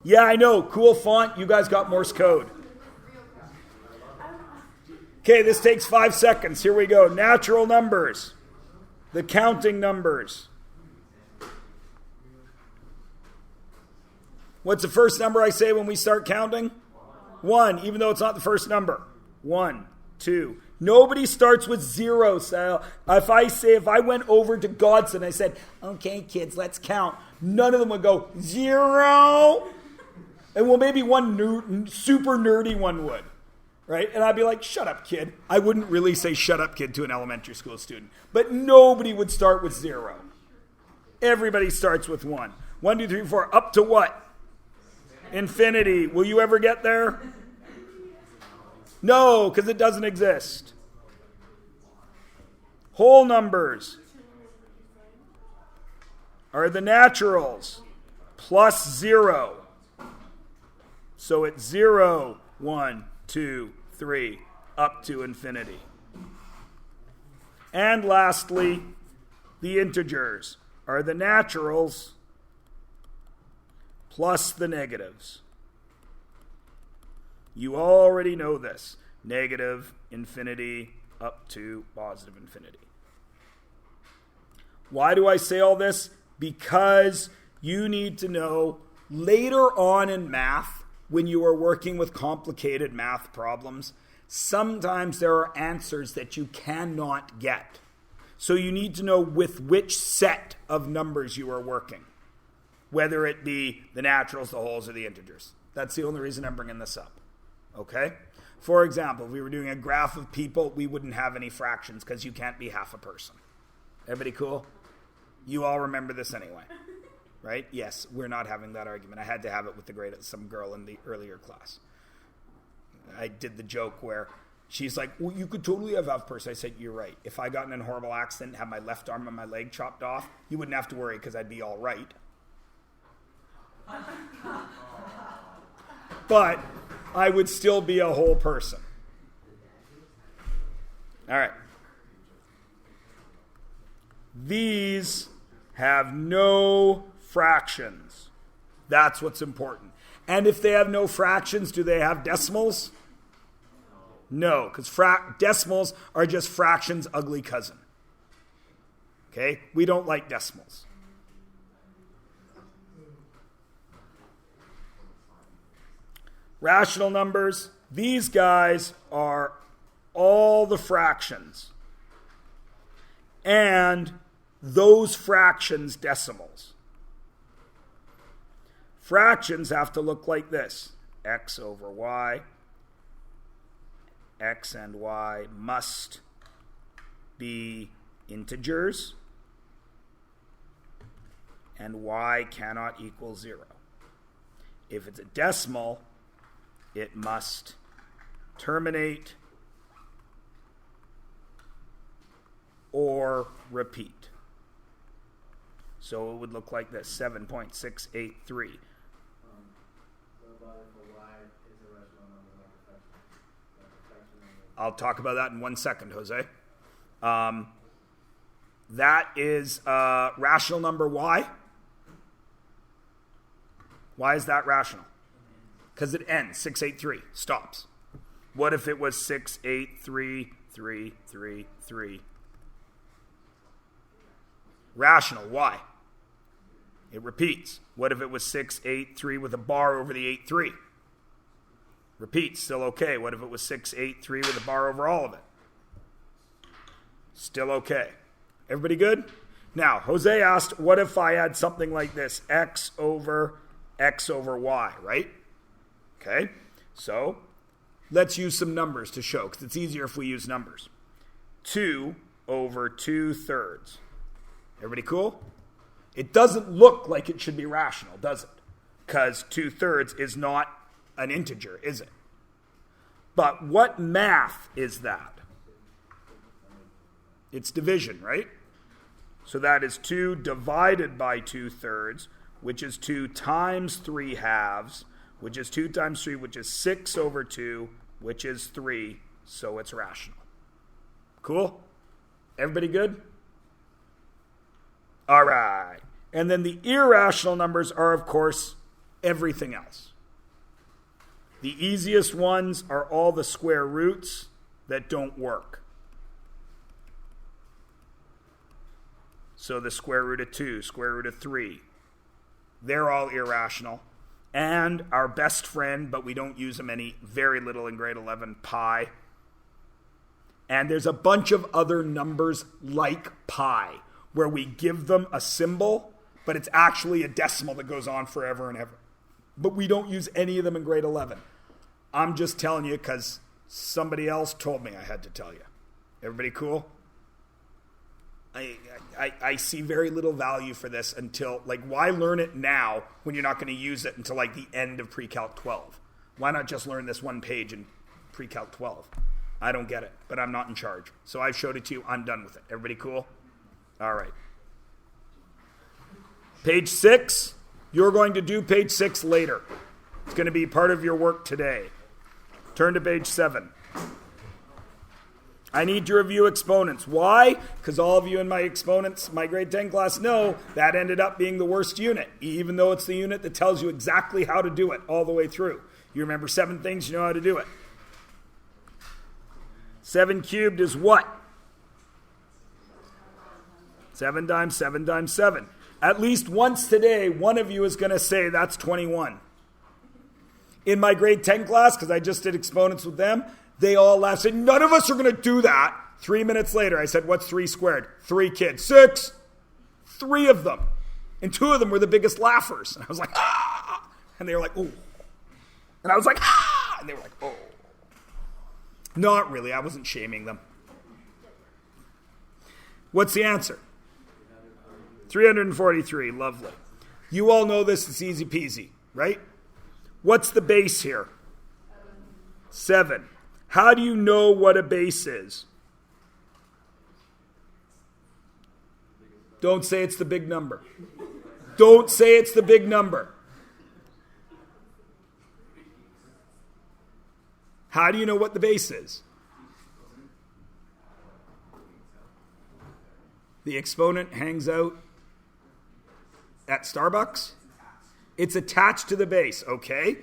Yeah, I know. Cool font. You guys got Morse code. Okay, this takes 5 seconds. Here we go. Natural numbers. The counting numbers. What's the first number I say when we start counting? 1, even though it's not the first number. 1, 2. Nobody starts with 0, Sal. If I went over to Godson and I said, okay, kids, let's count, none of them would go, 0. And well, maybe one super nerdy one would. Right? And I'd be like, shut up, kid. I wouldn't really say shut up, kid, to an elementary school student. But nobody would start with 0. Everybody starts with 1. 1, 2, 3, 4. Up to what? Infinity. Will you ever get there? No, because it doesn't exist. Whole numbers are the naturals plus 0. So it's 0, 1, 2, 3, up to infinity. And lastly, the integers are the naturals plus the negatives. You already know this. Negative, infinity, up to positive infinity. Why do I say all this? Because you need to know later on in math, when you are working with complicated math problems, sometimes there are answers that you cannot get. So you need to know with which set of numbers you are working, whether it be the naturals, the wholes, or the integers. That's the only reason I'm bringing this up. Okay? For example, if we were doing a graph of people, we wouldn't have any fractions because you can't be half a person. Everybody cool? You all remember this anyway. Right? Yes, we're not having that argument. I had to have it with some girl in the earlier class. I did the joke where she's like, well, you could totally have half person. I said, you're right. If I got in a horrible accident and had my left arm and my leg chopped off, you wouldn't have to worry because I'd be all right. But I would still be a whole person. All right. These have no fractions. That's what's important. And if they have no fractions, do they have decimals? No, because decimals are just fractions' ugly cousin. Okay? We don't like decimals. Rational numbers, these guys are all the fractions. And those fractions decimals. Fractions have to look like this. X over y. X and y must be integers. And y cannot equal 0. If it's a decimal, it must terminate or repeat. So it would look like this, 7.683. I'll talk about that in 1 second, Jose. That is rational number y. Why is that rational? Because it ends, 683, stops. What if it was 6833333? Rational, why? It repeats. What if it was 683 with a bar over the 83? Repeats, still okay. What if it was 683 with a bar over all of it? Still okay. Everybody good? Now, Jose asked, what if I had something like this? X over y, right? Okay, so let's use some numbers to show, because it's easier if we use numbers. 2 over 2/3. Everybody cool? It doesn't look like it should be rational, does it? Because 2/3 is not an integer, is it? But what math is that? It's division, right? So that is 2 divided by 2/3, which is 2 times 3/2, which is 2 times 3, which is 6 over 2, which is 3, so it's rational. Cool? Everybody good? All right. And then the irrational numbers are, of course, everything else. The easiest ones are all the square roots that don't work. So the square root of 2, square root of 3, they're all irrational. And our best friend, but we don't use them very little in grade 11, pi. And there's a bunch of other numbers like pi, where we give them a symbol, but it's actually a decimal that goes on forever and ever. But we don't use any of them in grade 11. I'm just telling you because somebody else told me I had to tell you. Everybody cool? I see very little value for this until, why learn it now when you're not going to use it until, the end of Pre-Calc 12? Why not just learn this one page in Pre-Calc 12? I don't get it, but I'm not in charge. So I've showed it to you. I'm done with it. Everybody cool? All right. Page 6, you're going to do page 6 later. It's going to be part of your work today. Turn to page 7. I need to review exponents. Why? Because all of you in my exponents, my grade 10 class, know that ended up being the worst unit, even though it's the unit that tells you exactly how to do it all the way through. You remember 7 things, you know how to do it. 7 cubed is what? 7 times 7 times 7. At least once today, one of you is going to say that's 21. In my grade 10 class, because I just did exponents with them, they all laughed, said, none of us are going to do that. 3 minutes later, I said, what's 3 squared? 3 kids. 6. 3 of them. And 2 of them were the biggest laughers. And I was like, ah! And they were like, oh. And I was like, ah! And they were like, oh. Not really. I wasn't shaming them. What's the answer? 343. Lovely. You all know this. It's easy peasy, right? What's the base here? 7. How do you know what a base is? Don't say it's the big number. Don't say it's the big number. How do you know what the base is? The exponent hangs out at Starbucks? It's attached to the base. Okay,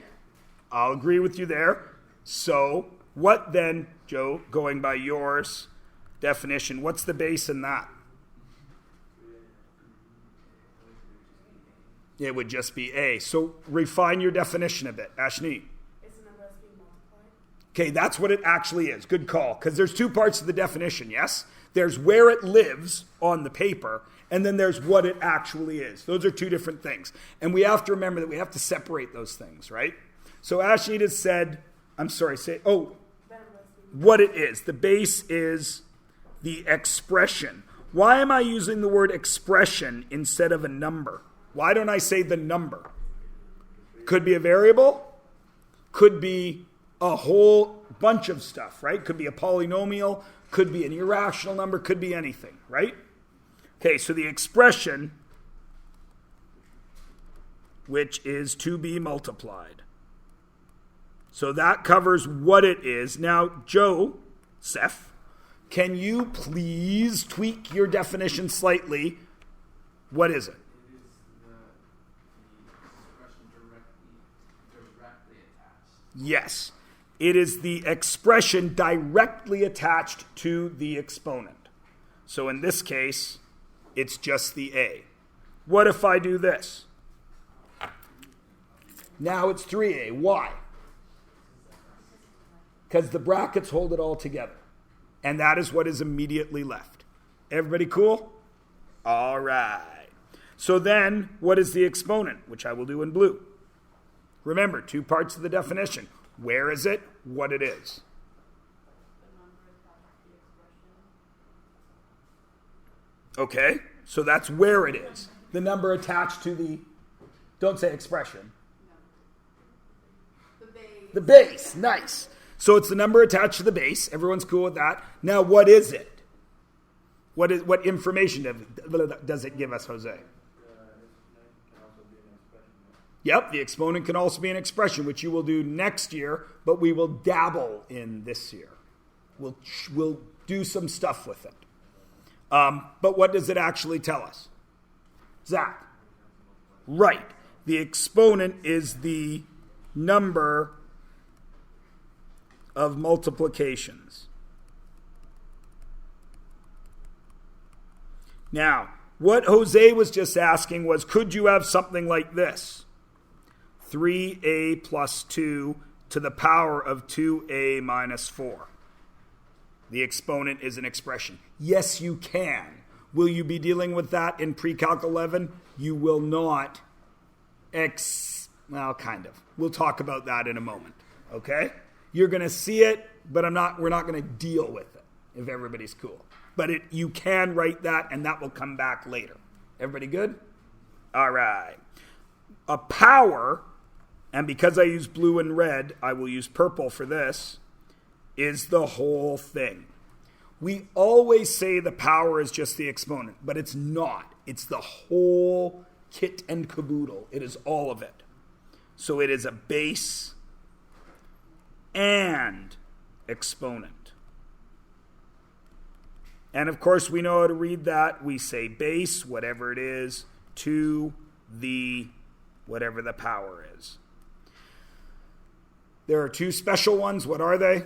I'll agree with you there. So, what then, Joe, going by yours definition, what's the base in that? It would just be A. So, refine your definition a bit. Ashni. It's the number that's being multiplied. Okay, that's what it actually is. Good call. Because there's 2 parts of the definition, yes? There's where it lives on the paper, and then there's what it actually is. Those are 2 different things. And we have to remember that we have to separate those things, right? So Ashnita said, what it is. The base is the expression. Why am I using the word expression instead of a number? Why don't I say the number? Could be a variable. Could be a whole bunch of stuff, right? Could be a polynomial. Could be an irrational number. Could be anything, right? Okay, so the expression, which is to be multiplied. So that covers what it is. Now, Joe, Seth, can you please tweak your definition slightly? What is it? It is the expression directly attached. Yes. It is the expression directly attached to the exponent. So in this case, it's just the A. What if I do this? Now it's 3A. Why? Because the brackets hold it all together. And that is what is immediately left. Everybody cool? All right. So then, what is the exponent? Which I will do in blue. Remember, 2 parts of the definition. Where is it? What it is. Okay, so that's where it is. The number attached to the, don't say expression. The base. The base, nice. So it's the number attached to the base. Everyone's cool with that. Now, what is it? What information does it give us, Jose? Yep, the exponent can also be an expression, which you will do next year, but we will dabble in this year. We'll do some stuff with it. But what does it actually tell us? Zach. Right. The exponent is the number of multiplications. Now, what Jose was just asking was, could you have something like this? 3a plus 2 to the power of 2a minus 4. The exponent is an expression. Yes, you can. Will you be dealing with that in pre-calc 11? You will not. Well, kind of. We'll talk about that in a moment. Okay? You're going to see it, but we're not going to deal with it, if everybody's cool. But you can write that, and that will come back later. Everybody good? All right. A power, and because I use blue and red, I will use purple for this, is the whole thing. We always say the power is just the exponent, but it's not. It's the whole kit and caboodle. It is all of it. So it is a base and exponent. And of course, we know how to read that. We say base, whatever it is, to the whatever the power is. There are two special ones. What are they?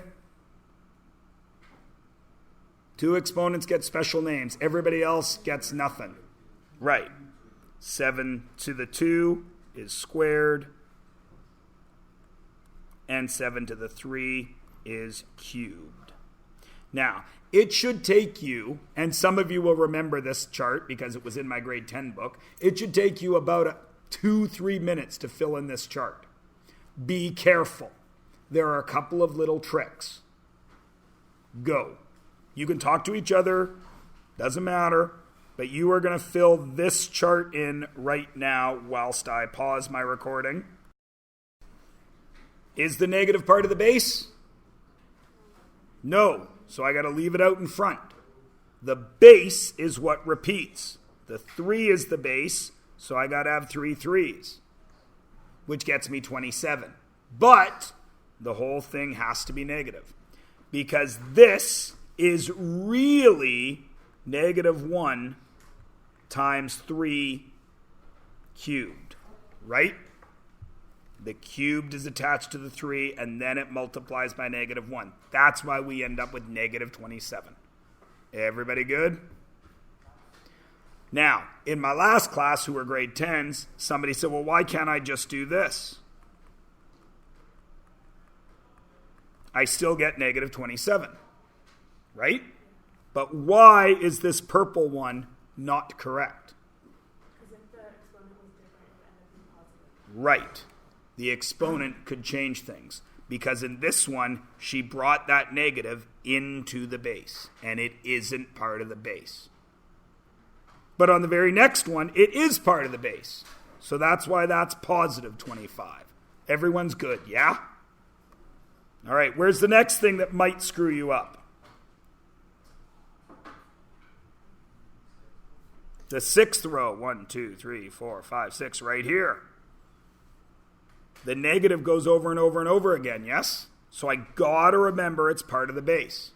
Two exponents get special names. Everybody else gets nothing. Right. 7 to the 2 is squared. And 7 to the 3 is cubed. Now, it should take you, and some of you will remember this chart because it was in my grade 10 book, it should take you about 2-3 minutes to fill in this chart. Be careful. There are a couple of little tricks. Go. You can talk to each other, doesn't matter, but you are going to fill this chart in right now whilst I pause my recording. Is the negative part of the base? No. So I got to leave it out in front. The base is what repeats. The 3 is the base, so I got to have 3 3s, which gets me 27. But the whole thing has to be negative because this is really -1 times 3 cubed, right? The cubed is attached to the 3, and then it multiplies by -1. That's why we end up with -27. Everybody good? Now, in my last class, who were grade 10s, somebody said, well, why can't I just do this? I still get -27, right? But why is this purple one not correct? Because if the exponent was different, it would end up being positive. Right. The exponent could change things because in this one, she brought that negative into the base, and it isn't part of the base. But on the very next one, it is part of the base. So that's why that's +25. Everyone's good, yeah? All right, where's the next thing that might screw you up? The 6th row, 1, 2, 3, 4, 5, 6, right here. The negative goes over and over and over again, yes? So I got to remember it's part of the base.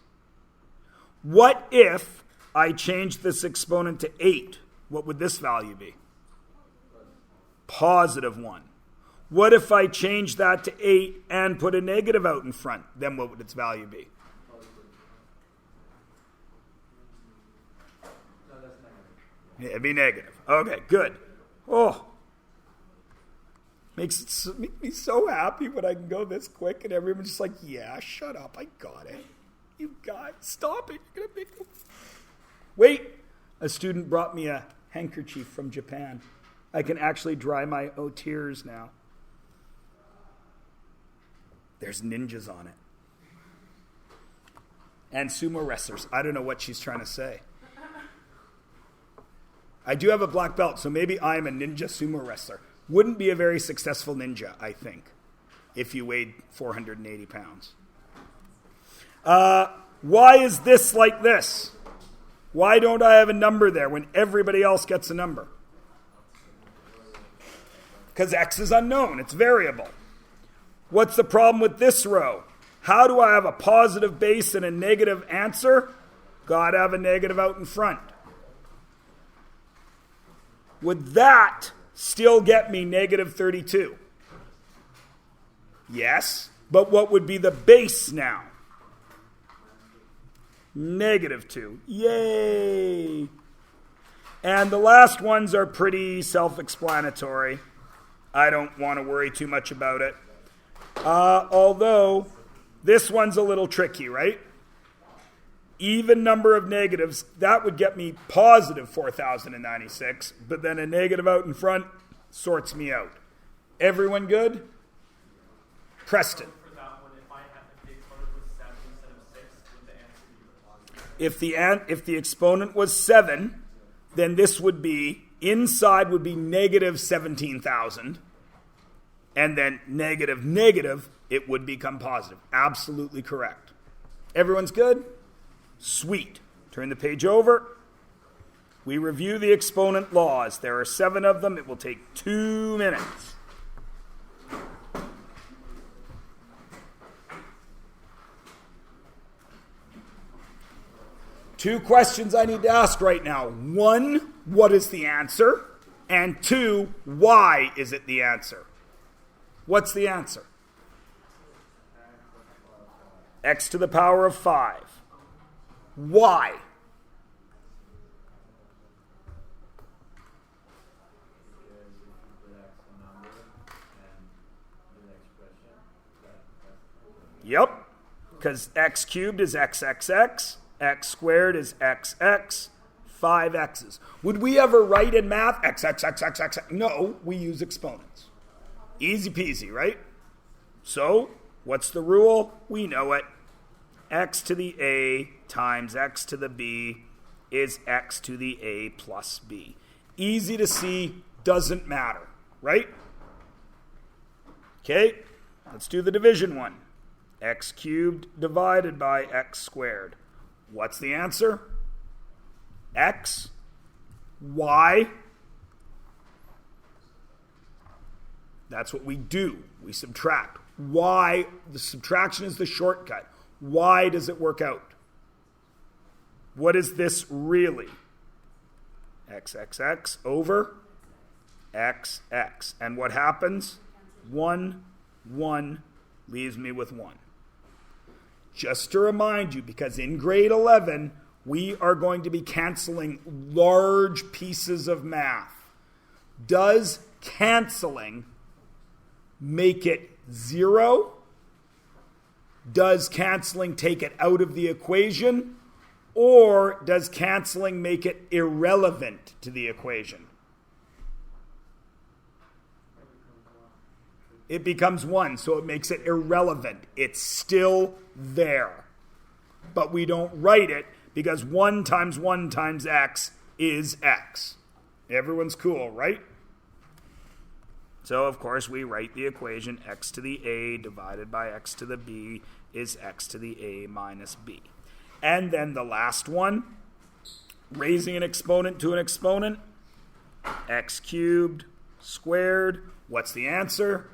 What if I change this exponent to 8? What would this value be? +1. What if I change that to 8 and put a negative out in front? Then what would its value be? It'd be negative. Okay, good. Oh. Makes me so happy when I can go this quick and everyone's just like, yeah, shut up, I got it. You got it. Stop it. You're gonna make me... Wait. A student brought me a handkerchief from Japan. I can actually dry my tears now. There's ninjas on it. And sumo wrestlers. I don't know what she's trying to say. I do have a black belt, so maybe I am a ninja sumo wrestler. Wouldn't be a very successful ninja, I think, if you weighed 480 pounds. Why is this like this? Why don't I have a number there when everybody else gets a number? Because x is unknown. It's variable. What's the problem with this row? How do I have a positive base and a negative answer? Got to have a negative out in front. Would that still get me negative 32. Yes, but what would be the base now? Negative 2. Yay! And the last ones are pretty self-explanatory. I don't want to worry too much about it. Although, this one's a little tricky, right? Even number of negatives, that would get me positive 4,096, but then a negative out in front sorts me out. Everyone good? Preston. For that one, if the exponent was 7 instead of 6, would the answer be positive? If the exponent was 7, then this would be, inside would be negative 17,000, and then negative, it would become positive. Absolutely correct. Everyone's good? Sweet. Turn the page over. We review the exponent laws. There are 7 of them. It will take 2 minutes. Two questions I need to ask right now. 1, what is the answer? And 2, why is it the answer? What's the answer? X to the power of 5. Why? Yep, because x cubed is xxx, x squared is xx, 5 x's. Would we ever write in math xxxxx? No, we use exponents. Easy peasy, right? So, what's the rule? We know it. X to the a times x to the b is x to the a plus b. Easy to see, doesn't matter, right? Okay, let's do the division one. X cubed divided by x squared. What's the answer? X. Why? That's what we do. We subtract. Why? The subtraction is the shortcut. Why does it work out? What is this really? XXX over XX. And what happens? 1, 1 leaves me with 1. Just to remind you, because in grade 11, we are going to be canceling large pieces of math. Does canceling make it 0? Does canceling take it out of the equation? Or does canceling make it irrelevant to the equation? It becomes 1, so it makes it irrelevant. It's still there. But we don't write it because 1 times x is x. Everyone's cool, right? So, of course, we write the equation x to the a divided by x to the b is x to the a minus b. And then the last one, raising an exponent to an exponent, x cubed squared. What's the answer?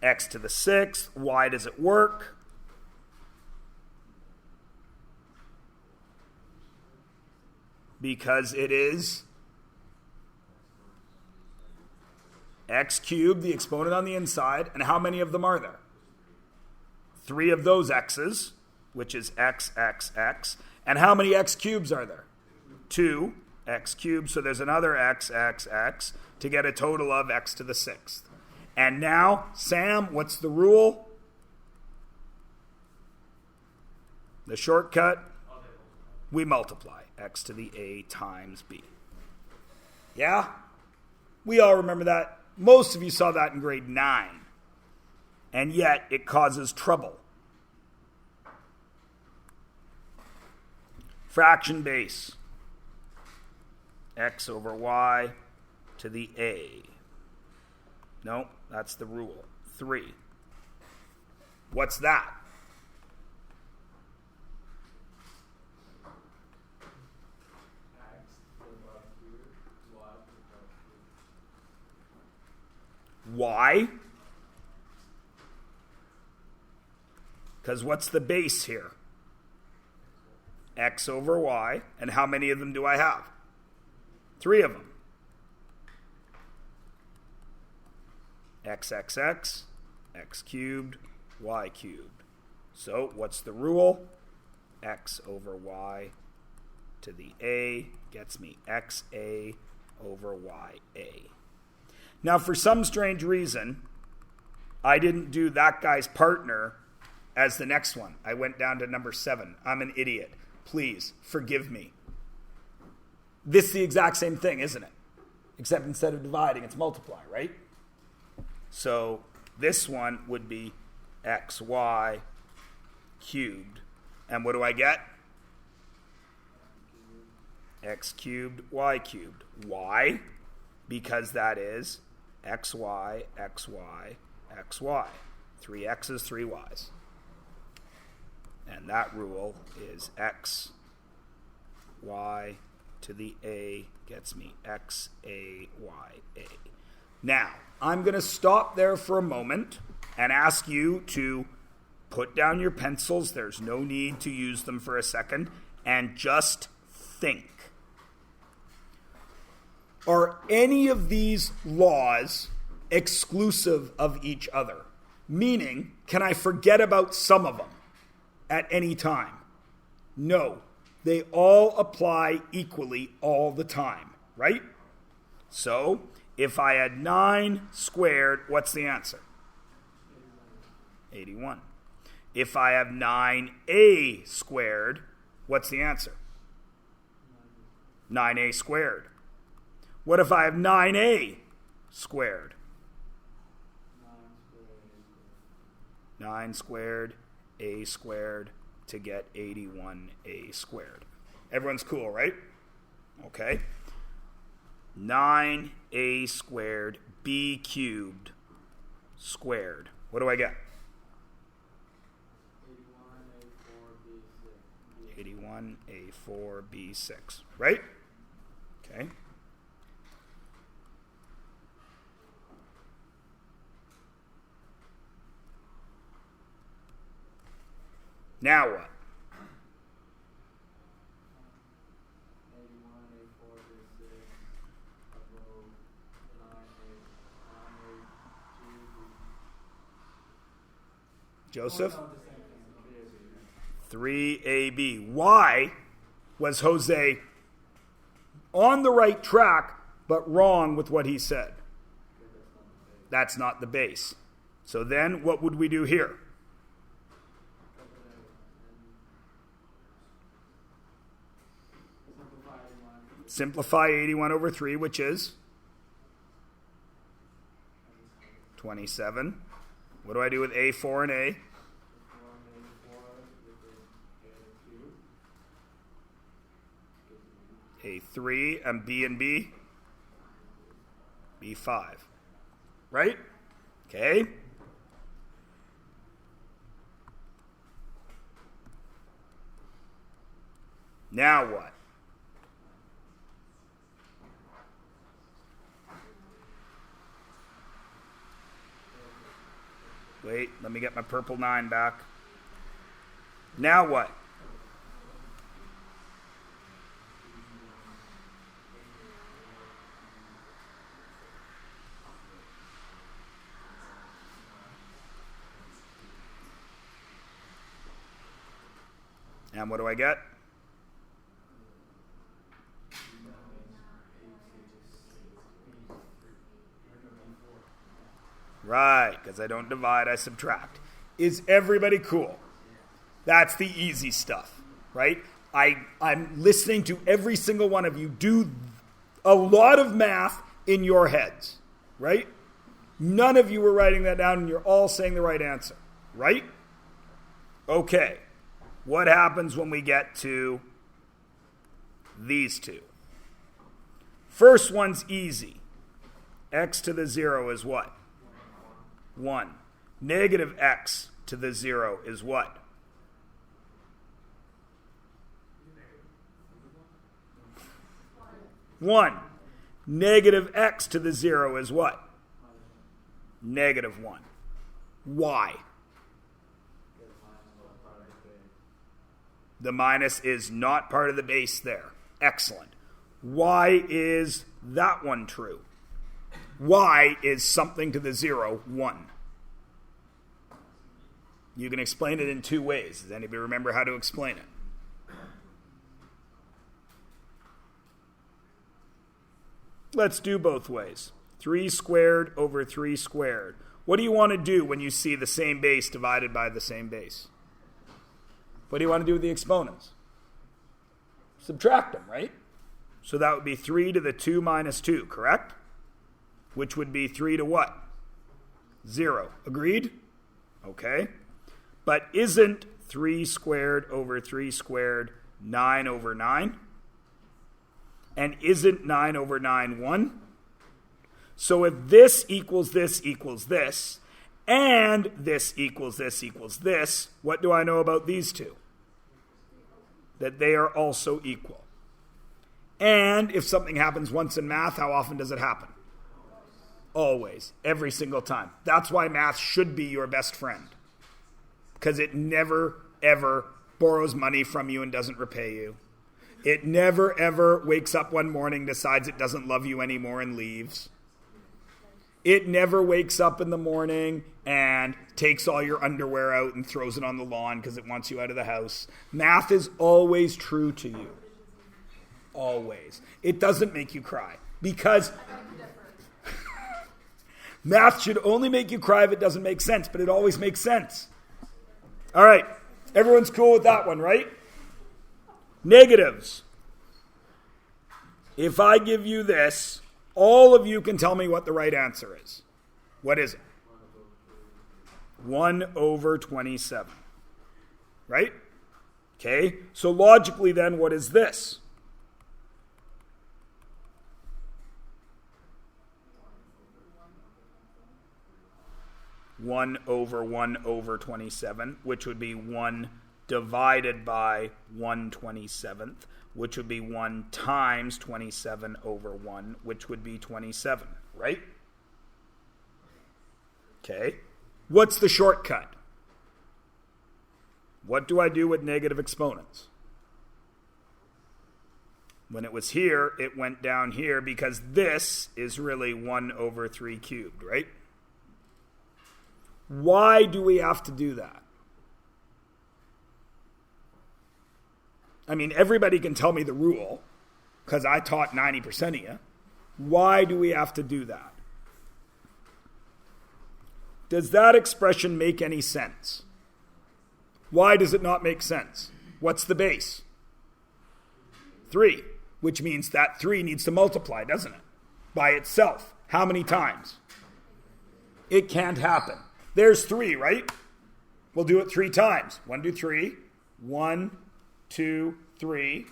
X to the 6th. Why does it work? Because it is x cubed, the exponent on the inside, and how many of them are there? 3 of those x's, which is x, x, x. And how many x cubes are there? 2 x cubed, so there's another x, x, x, to get a total of x to the 6th. And now, Sam, what's the rule? The shortcut? We multiply x to the a times b. Yeah? We all remember that. Most of you saw that in grade 9. And yet, it causes trouble. Fraction base. X over y to the a. No, that's the rule. 3. What's that? Why? Because what's the base here? X over y. And how many of them do I have? 3 of them. xxx, x cubed, y cubed. So what's the rule? X over y to the a gets me xa over ya. Now, for some strange reason, I didn't do that guy's partner as the next one. I went down to number 7. I'm an idiot. Please forgive me. This is the exact same thing, isn't it? Except instead of dividing, it's multiply, right? So this one would be xy cubed. And what do I get? X cubed, y cubed. Why? Because that is xy, xy, xy. 3 x's, 3 y's. And that rule is x, y to the a gets me x, a, y, a. Now, I'm going to stop there for a moment and ask you to put down your pencils. There's no need to use them for a second. And just think. Are any of these laws exclusive of each other? Meaning, can I forget about some of them at any time? No. They all apply equally all the time, right? So, if I had 9 squared, what's the answer? 81. If I have 9a squared, what's the answer? 9a squared. What if I have 9a squared? 9 squared, a squared to get 81a squared. Everyone's cool, right? Okay. 9a squared, b cubed squared. What do I get? 81a4b6, right? Okay. Now what? Joseph? 3AB. Why was Jose on the right track but wrong with what he said? That's not the base. So then what would we do here? Simplify 81 over 3, which is 27. What do I do with A4 and A? A3 and B? B5. Right? Okay. Now what? Wait, let me get my purple 9 back. Now what? And what do I get? Right, because I don't divide, I subtract. Is everybody cool? That's the easy stuff, right? I'm listening to every single one of you do a lot of math in your heads, right? None of you were writing that down and you're all saying the right answer, right? Okay, what happens when we get to these two? First one's easy. X to the 0 is what? 1. Negative x to the 0 is what? One. Negative x to the 0 is what? Negative 1. Why? The minus is not part of the base there. Excellent. Why is that one true? why is something to the 0 1? You can explain it in two ways. Does anybody remember how to explain it? Let's do both ways. 3 squared over 3 squared. What do you want to do when you see the same base divided by the same base? What do you want to do with the exponents? Subtract them, right? So that would be 3 to the 2 minus 2, correct? Which would be 3 to what? 0. Agreed? Okay. But isn't 3 squared over 3 squared 9 over 9? And isn't 9 over 9 1? So if this equals this equals this, and this equals this equals this, what do I know about these two? That they are also equal. And if something happens once in math, how often does it happen? Always. Every single time. That's why math should be your best friend. Because it never, ever borrows money from you and doesn't repay you. It never, ever wakes up one morning, decides it doesn't love you anymore and leaves. It never wakes up in the morning and takes all your underwear out and throws it on the lawn because it wants you out of the house. Math is always true to you. Always. It doesn't make you cry because math should only make you cry if it doesn't make sense, but it always makes sense. All right. Everyone's cool with that one, right? Negatives. If I give you this, all of you can tell me what the right answer is. What is it? 1 over 27. Right? Okay. So logically then, what is this? One over 27, which would be 1 divided by 1/27th, which would be 1 times 27 over 1, which would be 27, right? Okay. What's the shortcut? What do I do with negative exponents? When it was here, it went down here because this is really 1 over 3 cubed, right? Why do we have to do that? I mean, everybody can tell me the rule because I taught 90% of you. Why do we have to do that? Does that expression make any sense? Why does it not make sense? What's the base? 3, which means that 3 needs to multiply, doesn't it? By itself. How many times? It can't happen. There's 3, right? We'll do it 3 times. 1, 2, 3. 1, 2, 3.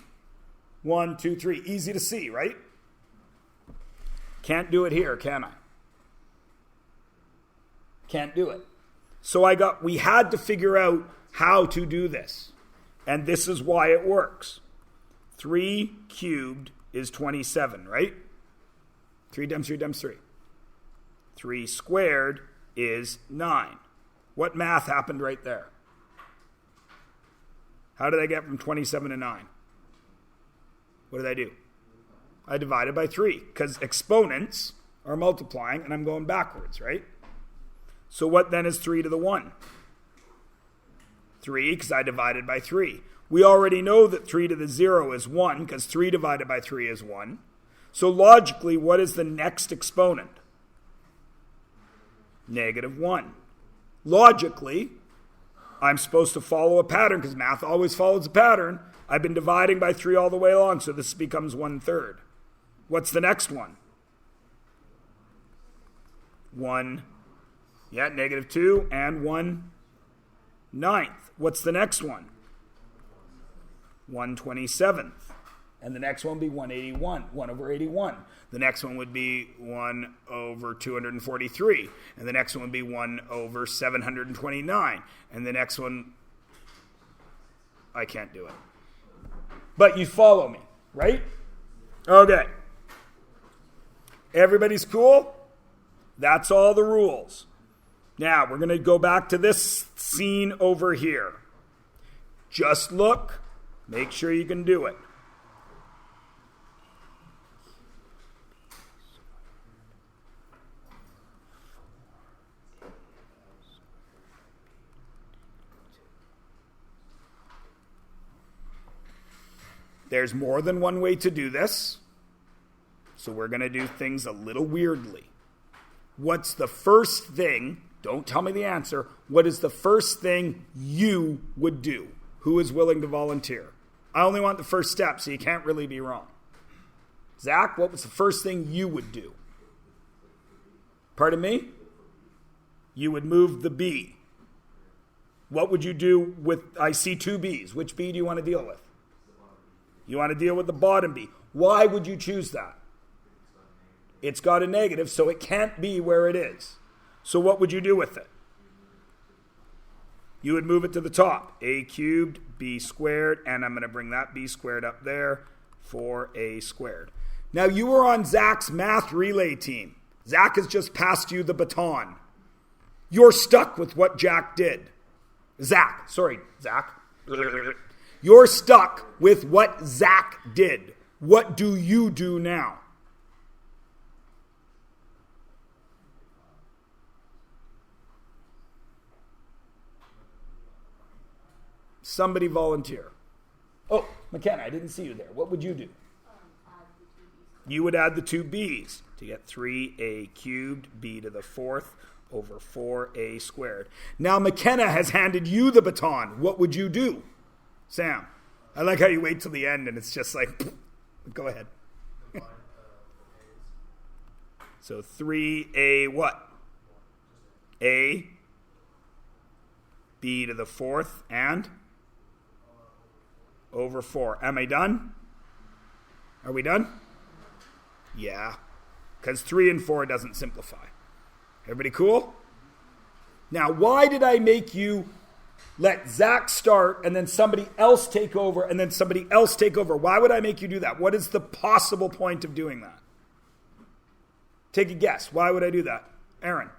1, 2, 3. Easy to see, right? Can't do it here, can I? Can't do it. So we had to figure out how to do this. And this is why it works. 3 cubed is 27, right? 3 times 3 times 3. 3 squared is 9. What math happened right there? How did I get from 27 to 9? What did I do? I divided by 3 because exponents are multiplying and I'm going backwards, right? So what then is 3 to the 1? 3 because I divided by 3. We already know that 3 to the 0 is 1 because 3 divided by 3 is 1. So logically, what is the next exponent? -1. Logically, I'm supposed to follow a pattern because math always follows a pattern. I've been dividing by 3 all the way along, so this becomes 1/3. What's the next one? 1, -2 and 1/9. What's the next one? 1/27th. And the next one would be 181, 1 over 81. The next one would be 1 over 243. And the next one would be 1 over 729. And the next one, I can't do it. But you follow me, right? Okay. Everybody's cool? That's all the rules. Now, we're going to go back to this scene over here. Just look. Make sure you can do it. There's more than one way to do this. So we're going to do things a little weirdly. What's the first thing? Don't tell me the answer. What is the first thing you would do? Who is willing to volunteer? I only want the first step, so you can't really be wrong. Zach, what was the first thing you would do? Pardon me? You would move the B. What would you do with, I see two B's. Which B do you want to deal with? You want to deal with the bottom B. Why would you choose that? It's got a negative, so it can't be where it is. So what would you do with it? You would move it to the top. A cubed, B squared, and I'm going to bring that B squared up there, 4A squared. Now you were on Zach's math relay team. Zach has just passed you the baton. You're stuck with what Zach did. Zach. You're stuck with what Zach did. What do you do now? Somebody volunteer. Oh, McKenna, I didn't see you there. What would you do? You would add the two B's to get 3A cubed, B to the fourth, over 4A squared. Now McKenna has handed you the baton. What would you do? Sam, I like how you wait till the end and it's just like, go ahead. So 3A what? A, B to the fourth, and over 4. Am I done? Are we done? Yeah. Because 3 and 4 doesn't simplify. Everybody cool? Now, why did I make you let Zach start and then somebody else take over and then somebody else take over? Why would I make you do that? What is the possible point of doing that? Take a guess. Why would I do that? Aaron.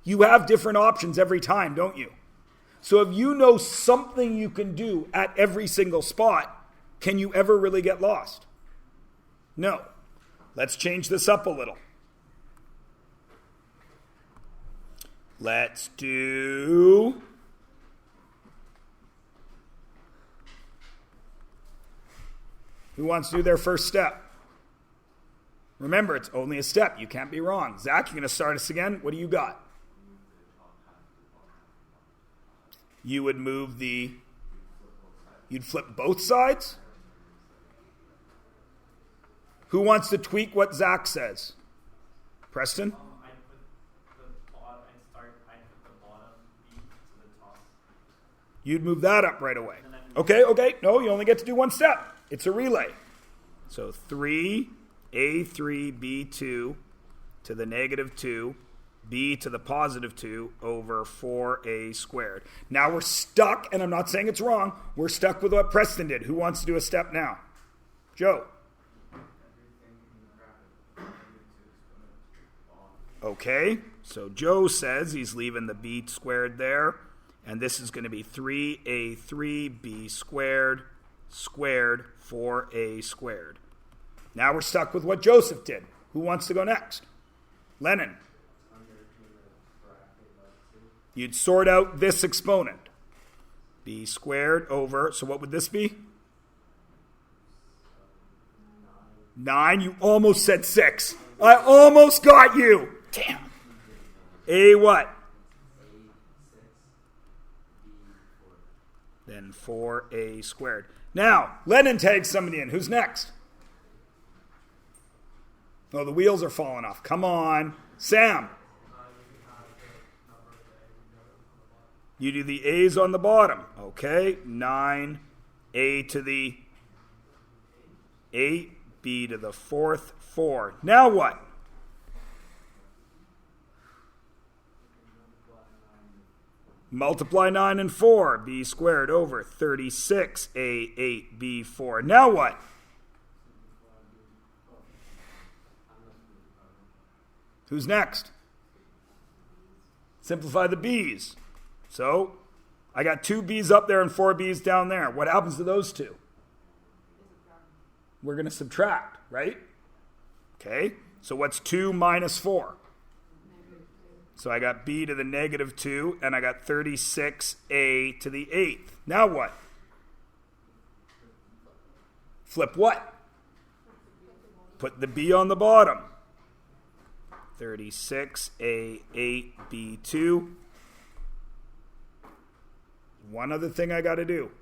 You have different options every time, don't you? So if you know something you can do at every single spot, can you ever really get lost? No. Let's change this up a little. Let's do... Who wants to do their first step? Remember, it's only a step. You can't be wrong. Zach, you're going to start us again. What do you got? You would move the... You'd flip both sides? Who wants to tweak what Zach says? Preston? I'd put the bottom B to the top. You'd move that up right away. Okay. No, you only get to do one step. It's a relay. So 3, A3, B2 to the negative 2, B to the positive 2 over 4A squared. Now we're stuck, and I'm not saying it's wrong, we're stuck with what Preston did. Who wants to do a step now? Joe. Okay, so Joe says he's leaving the B squared there, and this is going to be 3A3 B squared 4A squared. Now we're stuck with what Joseph did. Who wants to go next? Lennon. You'd sort out this exponent. B squared over, so what would this be? 9. You almost said 6. I almost got you. Damn. A what? Then 4A squared. Now, Lennon tags somebody in. Who's next? Oh, the wheels are falling off. Come on. Sam. You do the A's on the bottom. Okay. 9. A to the 8. B to the fourth. 4. Now what? Multiply 9 and 4. B squared over 36. A8. B4. Now what? Who's next? Simplify the B's. So, I got 2 B's up there and 4 B's down there. What happens to those two? We're going to subtract, right? Okay. So what's 2 minus 4? So I got B to the negative 2, and I got 36A to the 8th. Now what? Flip what? Put the B on the bottom. 36A8B2. One other thing I got to do.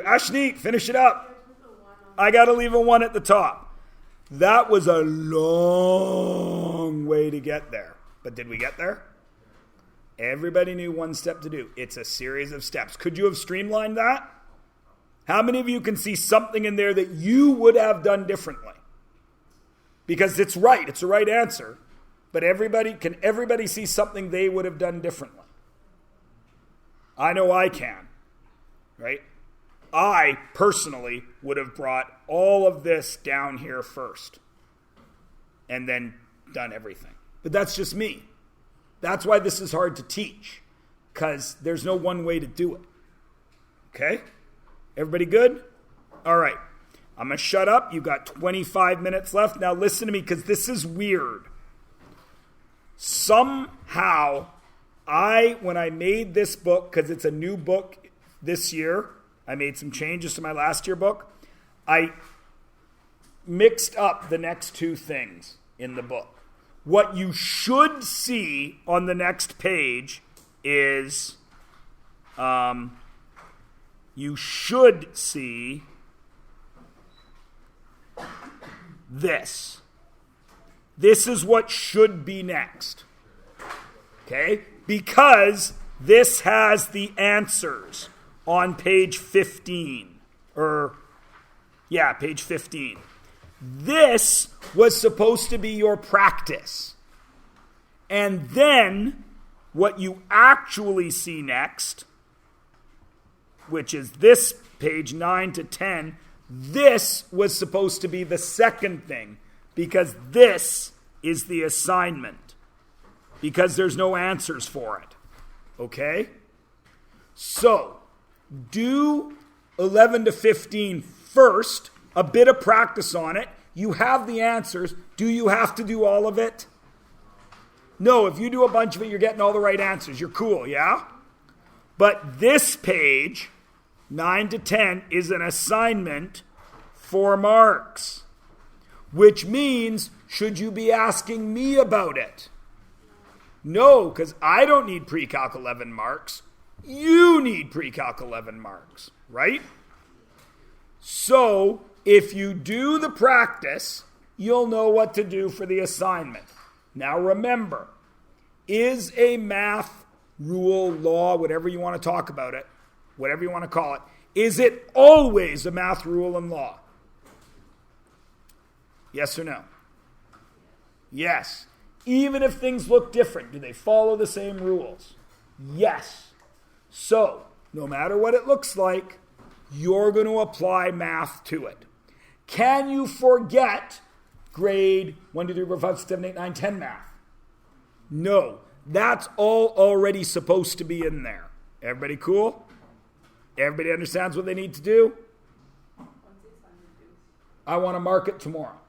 Ashneet, finish it up. I got to leave a 1 at the top. That was a long way to get there. But did we get there? Everybody knew one step to do. It's a series of steps. Could you have streamlined that? How many of you can see something in there that you would have done differently? Because it's right. It's the right answer. But can everybody see something they would have done differently? I know I can. Right? I personally would have brought all of this down here first. And then done everything. But that's just me. That's why this is hard to teach. Because there's no one way to do it. Okay? Everybody good? All right. I'm going to shut up. You've got 25 minutes left. Now listen to me because this is weird. Somehow, when I made this book, because it's a new book this year, I made some changes to my last year book. I mixed up the next two things in the book. What you should see on the next page is... you should see this. This is what should be next. Okay? Because this has the answers on page 15. Page 15. This was supposed to be your practice. And then what you actually see next, which is this page 9 to 10, this was supposed to be the second thing because this is the assignment because there's no answers for it. Okay? So, do 11 to 15 first, a bit of practice on it. You have the answers. Do you have to do all of it? No, if you do a bunch of it, you're getting all the right answers. You're cool, yeah? But this page, 9 to 10, is an assignment for marks. Which means, should you be asking me about it? No, because I don't need pre-calc 11 marks. You need pre-calc 11 marks, right? So, if you do the practice, you'll know what to do for the assignment. Now remember, is a math rule, law, whatever you want to talk about it, whatever you want to call it, is it always a math rule and law? Yes or no? Yes. Even if things look different, do they follow the same rules? Yes. So, no matter what it looks like, you're going to apply math to it. Can you forget grade 1, 2, 3, 4, 5, 6, 7, 8, 9, 10 math? No. That's all already supposed to be in there. Everybody cool? Everybody understands what they need to do? I want to mark it tomorrow.